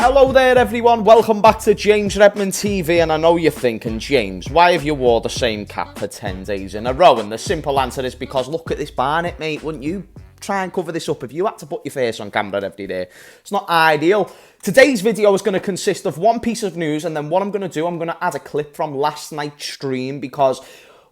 Hello there everyone, welcome back to James Redmond TV, and I know you're thinking, James, why have you wore the same cap for 10 days in a row? And the simple answer is because look at this barnet, mate. Wouldn't you try and cover this up if you had to put your face on camera every day? It's not ideal. Today's video is going to consist of one piece of news, and then what I'm going to do, I'm going to add a clip from last night's stream, because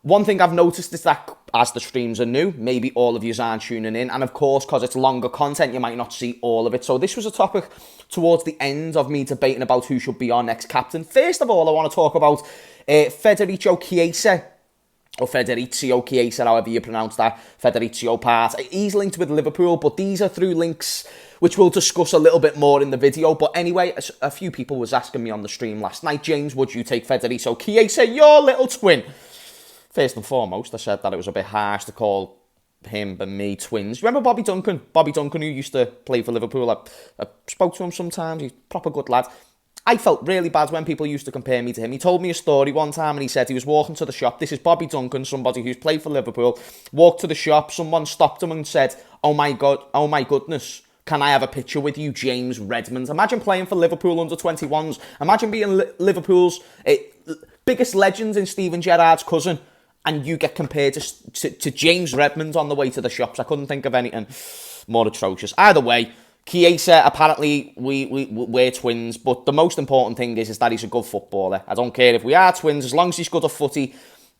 one thing I've noticed is that as the streams are new, maybe all of you aren't tuning in. And of course, because it's longer content, you might not see all of it. So this was a topic towards the end of me debating about who should be our next captain. First of all, I want to talk about Federico Chiesa, or Federico Chiesa, however you pronounce that, Federico part. He's linked with Liverpool, but these are through links which we'll discuss a little bit more in the video. But anyway, a few people was asking me on the stream last night, James, would you take Federico Chiesa, your little twin? First and foremost, I said that it was a bit harsh to call him and me twins. Remember Bobby Duncan? Bobby Duncan, who used to play for Liverpool. I spoke to him sometimes. He's a proper good lad. I felt really bad when people used to compare me to him. He told me a story one time and he said he was walking to the shop. This is Bobby Duncan, somebody who's played for Liverpool. Walked to the shop. Someone stopped him and said, oh my goodness, can I have a picture with you, James Redmond? Imagine playing for Liverpool under 21s. Imagine being Liverpool's biggest legend in Steven Gerrard's cousin, and you get compared to James Redmond on the way to the shops. I couldn't think of anything more atrocious. Either way, Chiesa, apparently we're twins, but the most important thing is that he's a good footballer. I don't care if we are twins, as long as he's good at footy.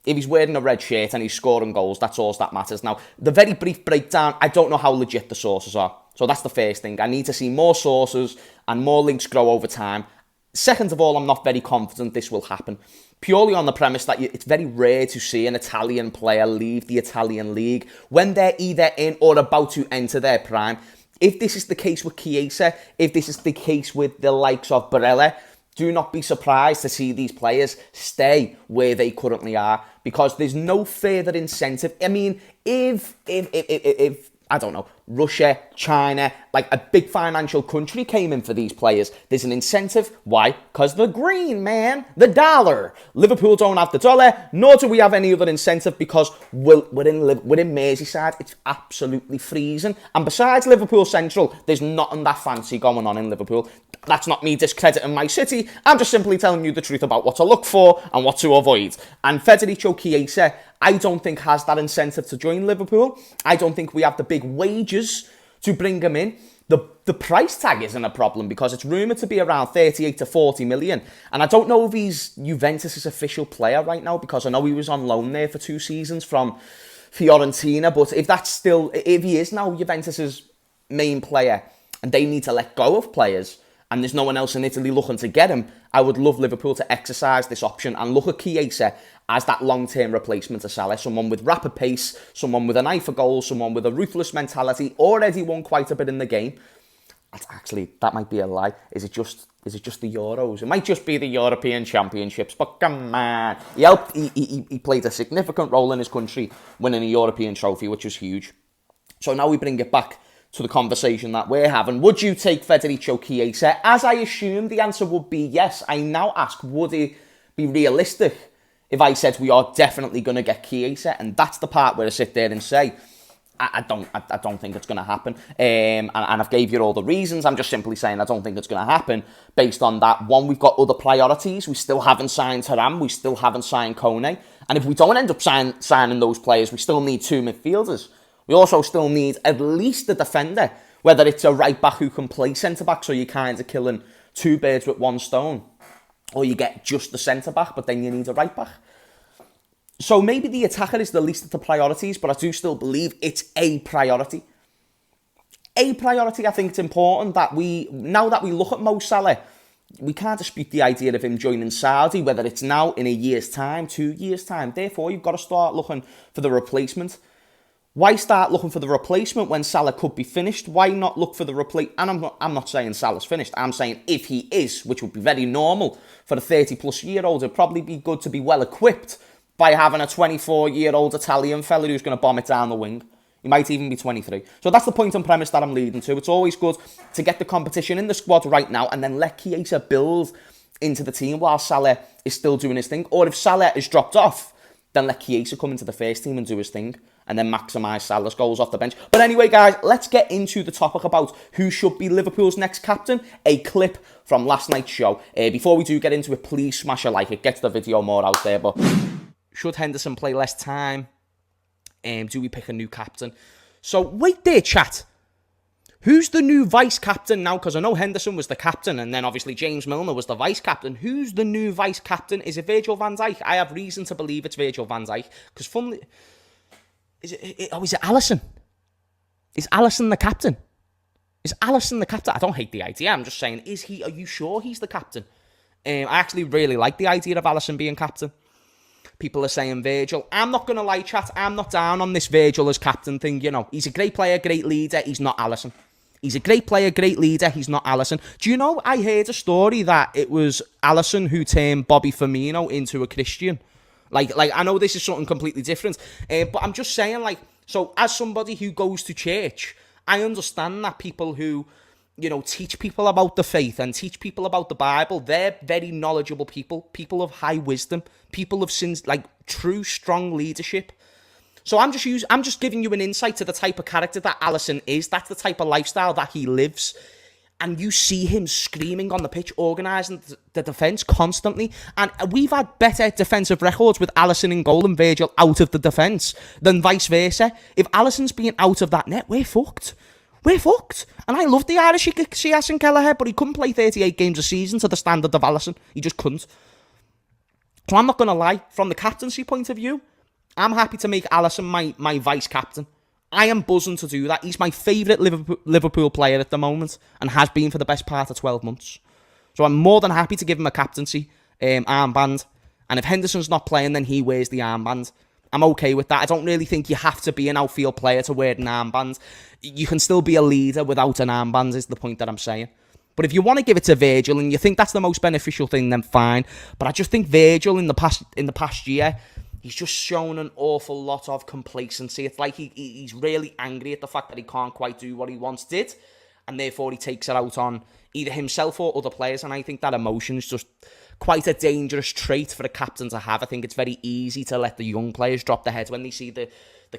If he's wearing a red shirt and he's scoring goals, that's all that matters. Now, the very brief breakdown, I don't know how legit the sources are. So that's the first thing. I need to see more sources and more links grow over time. Second of all, I'm not very confident this will happen, purely on the premise that it's very rare to see an Italian player leave the Italian league when they're either in or about to enter their prime. If this is the case with Chiesa, if this is the case with the likes of Barella, do not be surprised to see these players stay where they currently are, because there's no further incentive. I mean, if I don't know, Russia, China, like a big financial country came in for these players, there's an incentive. Why? Because the green, man, the dollar. Liverpool don't have the dollar, nor do we have any other incentive, because we're in Merseyside. It's absolutely freezing. And besides Liverpool Central, there's nothing that fancy going on in Liverpool. That's not me discrediting my city. I'm just simply telling you the truth about what to look for and what to avoid. And Federico Chiesa, I don't think has that incentive to join Liverpool. I don't think we have the big wages to bring him in. The price tag isn't a problem, because it's rumoured to be around 38 to 40 million. And I don't know if he's Juventus' official player right now, because I know he was on loan there for 2 seasons from Fiorentina. But if he is now Juventus' main player and they need to let go of players, and there's no one else in Italy looking to get him, I would love Liverpool to exercise this option and look at Chiesa as that long-term replacement to Salah, someone with rapid pace, someone with an eye for goals, someone with a ruthless mentality, already won quite a bit in the game. Actually, that might be a lie. Is it just the Euros? It might just be the European Championships, but come on. He played a significant role in his country, winning a European trophy, which was huge. So now we bring it back to the conversation that we're having. Would you take Federico Chiesa? As I assumed the answer would be yes, I now ask, would it be realistic if I said we are definitely going to get Chiesa? And that's the part where I sit there and say, I don't think it's going to happen. And I've gave you all the reasons. I'm just simply saying I don't think it's going to happen based on that. One, we've got other priorities. We still haven't signed Thuram. We still haven't signed Kone. And if we don't end up signing those players, we still need 2 midfielders. We also still need at least a defender, whether it's a right-back who can play centre-back, so you're kind of killing 2 birds with 1 stone, or you get just the centre-back, but then you need a right-back. So maybe the attacker is the least of the priorities, but I do still believe it's a priority. A priority, I think it's important that now that we look at Mo Salah, we can't dispute the idea of him joining Saudi, whether it's now, in a year's time, 2 years' time. Therefore, you've got to start looking for the replacement. Why start looking for the replacement when Salah could be finished? Why not look for the replacement? And I'm not saying Salah's finished. I'm saying if he is, which would be very normal for a 30-plus-year-old, it'd probably be good to be well-equipped by having a 24-year-old Italian fella who's going to bomb it down the wing. He might even be 23. So that's the point and premise that I'm leading to. It's always good to get the competition in the squad right now and then let Chiesa build into the team while Salah is still doing his thing. Or if Salah is dropped off, then let Chiesa come into the first team and do his thing, and then maximise Salah's goals off the bench. But anyway, guys, let's get into the topic about who should be Liverpool's next captain. A clip from last night's show. Before we do get into it, please smash a like. It gets the video more out there. But should Henderson play less time? Do we pick a new captain? So wait there, chat. Who's the new vice-captain now? Because I know Henderson was the captain, and then obviously James Milner was the vice-captain. Who's the new vice-captain? Is it Virgil van Dijk? I have reason to believe it's Virgil van Dijk. Because funnily... Is it Alisson? Is Alisson the captain? Is Alisson the captain? I don't hate the idea. I'm just saying, are you sure he's the captain? I actually really like the idea of Alisson being captain. People are saying Virgil. I'm not going to lie, chat. I'm not down on this Virgil as captain thing. You know, he's a great player, great leader. He's not Alisson. He's a great player, great leader. He's not Alisson. Do you know, I heard a story that it was Alisson who turned Bobby Firmino into a Christian. Like I know this is something completely different. But I'm just saying, like, so as somebody who goes to church, I understand that people who, you know, teach people about the faith and teach people about the Bible, they're very knowledgeable people of high wisdom, people of sins, like true, strong leadership. So I'm just giving you an insight to the type of character that Alisson is. That's the type of lifestyle that he lives. And you see him screaming on the pitch, organising the defence constantly. And we've had better defensive records with Alisson in goal and Virgil out of the defence than vice versa. If Alisson's being out of that net, we're fucked. We're fucked. And I love the Irish Chiesa and Kelleher, but he couldn't play 38 games a season to the standard of Alisson. He just couldn't. So I'm not going to lie. From the captaincy point of view, I'm happy to make Alisson my vice-captain. I am buzzing to do that. He's my favourite Liverpool player at the moment and has been for the best part of 12 months. So I'm more than happy to give him a captaincy armband. And if Henderson's not playing, then he wears the armband. I'm okay with that. I don't really think you have to be an outfield player to wear an armband. You can still be a leader without an armband is the point that I'm saying. But if you want to give it to Virgil and you think that's the most beneficial thing, then fine. But I just think Virgil in the past year, he's just shown an awful lot of complacency. It's like he's really angry at the fact that he can't quite do what he once did, and therefore he takes it out on either himself or other players, and I think that emotion is just quite a dangerous trait for a captain to have. I think it's very easy to let the young players drop their heads when they see the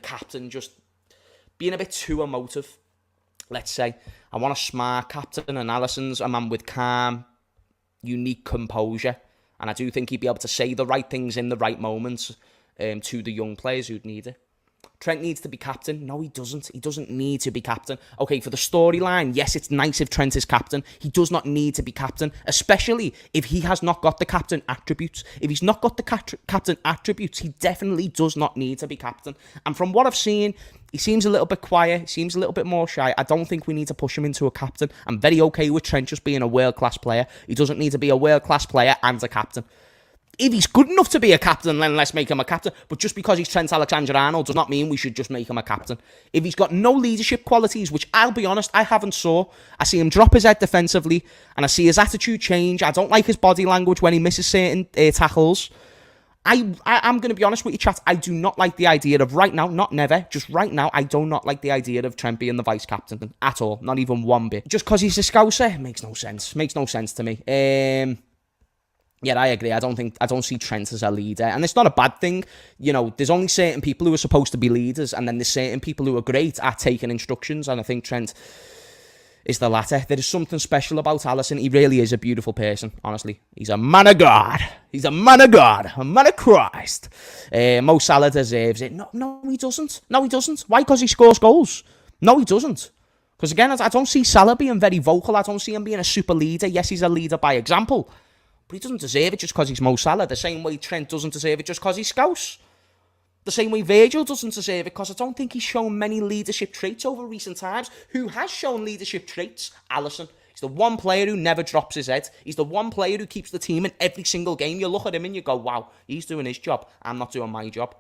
captain just being a bit too emotive, let's say. I want a smart captain, and Alisson's a man with calm, unique composure, and I do think he'd be able to say the right things in the right moments to the young players who'd need it. Trent needs to be captain. No, he doesn't. He doesn't need to be captain. Okay, for the storyline, yes, it's nice if Trent is captain. He does not need to be captain, especially if he has not got the captain attributes. If he's not got the captain attributes, he definitely does not need to be captain. And from what I've seen, he seems a little bit quiet. He seems a little bit more shy. I don't think we need to push him into a captain. I'm very okay with Trent just being a world-class player. He doesn't need to be a world-class player and a captain. If he's good enough to be a captain, then let's make him a captain. But just because he's Trent Alexander-Arnold does not mean we should just make him a captain. If he's got no leadership qualities, which I'll be honest, I haven't saw. I see him drop his head defensively, and I see his attitude change. I don't like his body language when he misses certain tackles. I'm going to be honest with you, chat. I do not like the idea of right now, not never, just right now, I do not like the idea of Trent being the vice-captain at all. Not even one bit. Just because he's a Scouser, makes no sense. Makes no sense to me. Yeah, I agree. I don't see Trent as a leader. And it's not a bad thing. You know, there's only certain people who are supposed to be leaders, and then there's certain people who are great at taking instructions, and I think Trent is the latter. There is something special about Alisson. He really is a beautiful person, honestly. He's a man of God. He's a man of God. A man of Christ. Mo Salah deserves it. No, he doesn't. No, he doesn't. Why? Because he scores goals. No, he doesn't. Because again, I don't see Salah being very vocal. I don't see him being a super leader. Yes, he's a leader by example. But he doesn't deserve it just because he's Mo Salah. The same way Trent doesn't deserve it just because he's Scouse. The same way Virgil doesn't deserve it because I don't think he's shown many leadership traits over recent times. Who has shown leadership traits? Alisson. He's the one player who never drops his head. He's the one player who keeps the team in every single game. You look at him and you go, wow, he's doing his job. I'm not doing my job.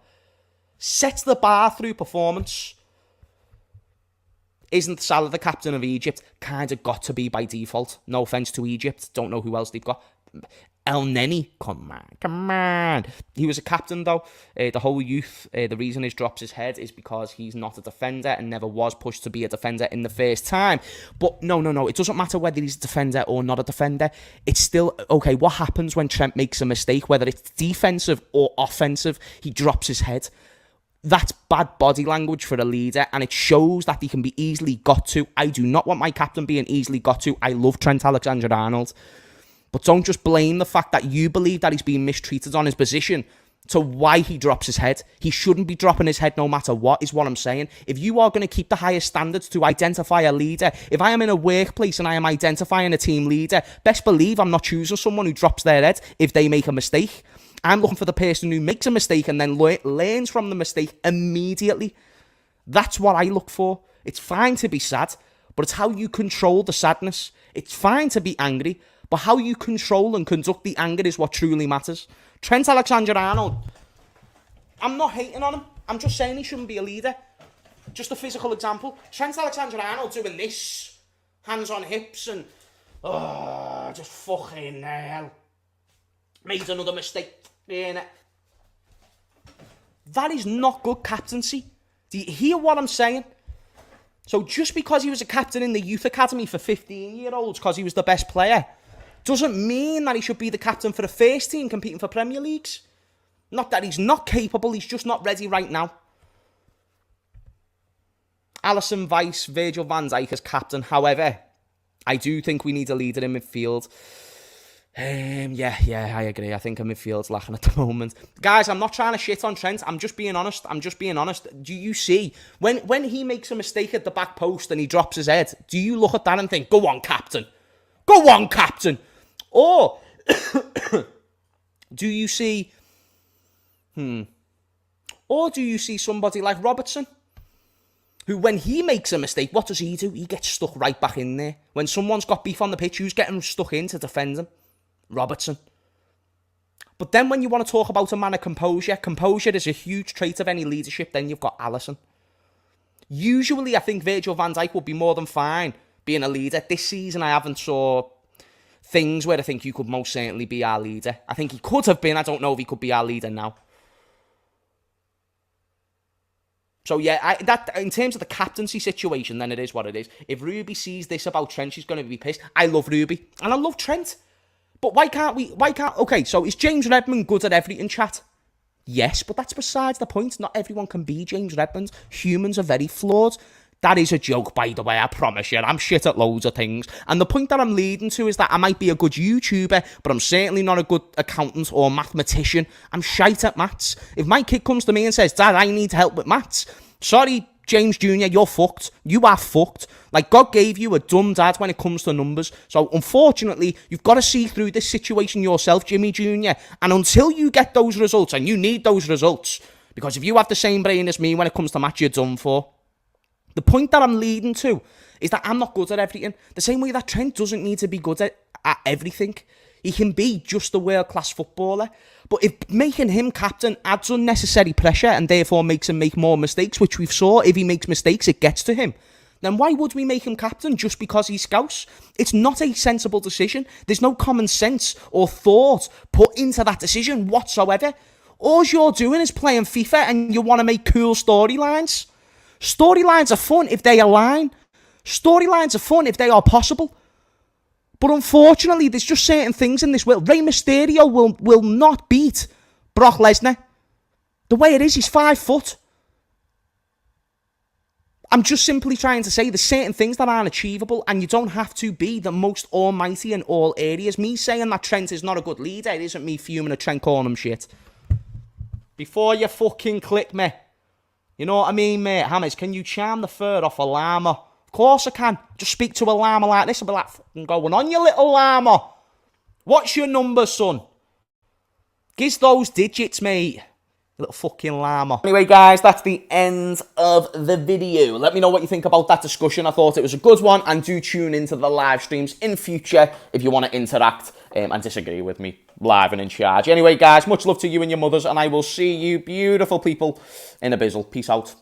Sets the bar through performance. Isn't Salah the captain of Egypt? Kind of got to be by default. No offence to Egypt. Don't know who else they've got. El Neni, come on. He was a captain, though. The whole youth, the reason he drops his head is because he's not a defender and never was pushed to be a defender in the first time. But no. It doesn't matter whether he's a defender or not a defender. It's still, okay, what happens when Trent makes a mistake, whether it's defensive or offensive, he drops his head. That's bad body language for a leader, and it shows that he can be easily got to. I do not want my captain being easily got to. I love Trent Alexander-Arnold. But don't just blame the fact that you believe that he's being mistreated on his position to why he drops his head. He shouldn't be dropping his head no matter what, is what I'm saying. If you are going to keep the highest standards to identify a leader, if I am in a workplace and I am identifying a team leader, best believe I'm not choosing someone who drops their head if they make a mistake. I'm looking for the person who makes a mistake and then learns from the mistake immediately. That's what I look for. It's fine to be sad, but it's how you control the sadness. It's fine to be angry, but how you control and conduct the anger is what truly matters. Trent Alexander-Arnold, I'm not hating on him. I'm just saying he shouldn't be a leader. Just a physical example. Trent Alexander-Arnold doing this, hands on hips and, just fucking hell. Made another mistake. That is not good captaincy. Do you hear what I'm saying? So just because he was a captain in the youth academy for 15-year-olds because he was the best player doesn't mean that he should be the captain for the first team competing for Premier Leagues. Not that he's not capable, he's just not ready right now. Alisson vice Virgil van Dijk as captain. However, I do think we need a leader in midfield. Yeah, I agree. I think our midfield's lacking at the moment. Guys, I'm not trying to shit on Trent. I'm just being honest. Do you see, when he makes a mistake at the back post and he drops his head, do you look at that and think, go on, captain? Go on, captain! Or do you see... Or do you see somebody like Robertson, who, when he makes a mistake, what does he do? He gets stuck right back in there. When someone's got beef on the pitch, who's getting stuck in to defend him? Robertson. But then when you want to talk about a man of composure is a huge trait of any leadership, then you've got Alisson. Usually, I think Virgil van Dijk would be more than fine being a leader. This season, I haven't saw things where I think you could most certainly be our leader. I think he could have been. I don't know if he could be our leader now. So yeah, that in terms of the captaincy situation, then it is what it is. If Ruby sees this about Trent, she's going to be pissed. I love Ruby and I love Trent, but why can't? Okay, so is James Redmond good at everything, chat? Yes, but that's besides the point. Not everyone can be James Redmond. Humans are very flawed. That is a joke, by the way, I promise you. I'm shit at loads of things. And the point that I'm leading to is that I might be a good YouTuber, but I'm certainly not a good accountant or mathematician. I'm shite at maths. If my kid comes to me and says, Dad, I need help with maths, sorry, James Jr., you're fucked. You are fucked. Like, God gave you a dumb dad when it comes to numbers. So, unfortunately, you've got to see through this situation yourself, Jimmy Jr. And until you get those results, and you need those results, because if you have the same brain as me when it comes to maths, you're done for. The point that I'm leading to is that I'm not good at everything. The same way that Trent doesn't need to be good at everything. He can be just a world-class footballer. But if making him captain adds unnecessary pressure and therefore makes him make more mistakes, which we've saw, if he makes mistakes, it gets to him, then why would we make him captain just because he's Scouse? It's not a sensible decision. There's no common sense or thought put into that decision whatsoever. All you're doing is playing FIFA and you want to make cool storylines. Storylines are fun if they align. Storylines are fun if they are possible. But unfortunately, there's just certain things in this world. Rey Mysterio will not beat Brock Lesnar. The way it is, he's 5 foot. I'm just simply trying to say there's certain things that aren't achievable, and you don't have to be the most almighty in all areas. Me saying that Trent is not a good leader, it isn't me fuming at Trent calling him shit. Before you fucking click me. You know what I mean, mate? Hammers, can you charm the fur off a llama? Of course I can. Just speak to a llama like this and be like, fucking going on, you little llama. What's your number, son? Gives those digits, mate. You little fucking llama. Anyway, guys, that's the end of the video. Let me know what you think about that discussion. I thought it was a good one. And do tune into the live streams in future if you want to interact and disagree with me live and in charge. Anyway, guys, much love to you and your mothers. And I will see you beautiful people in Abyssal. Peace out.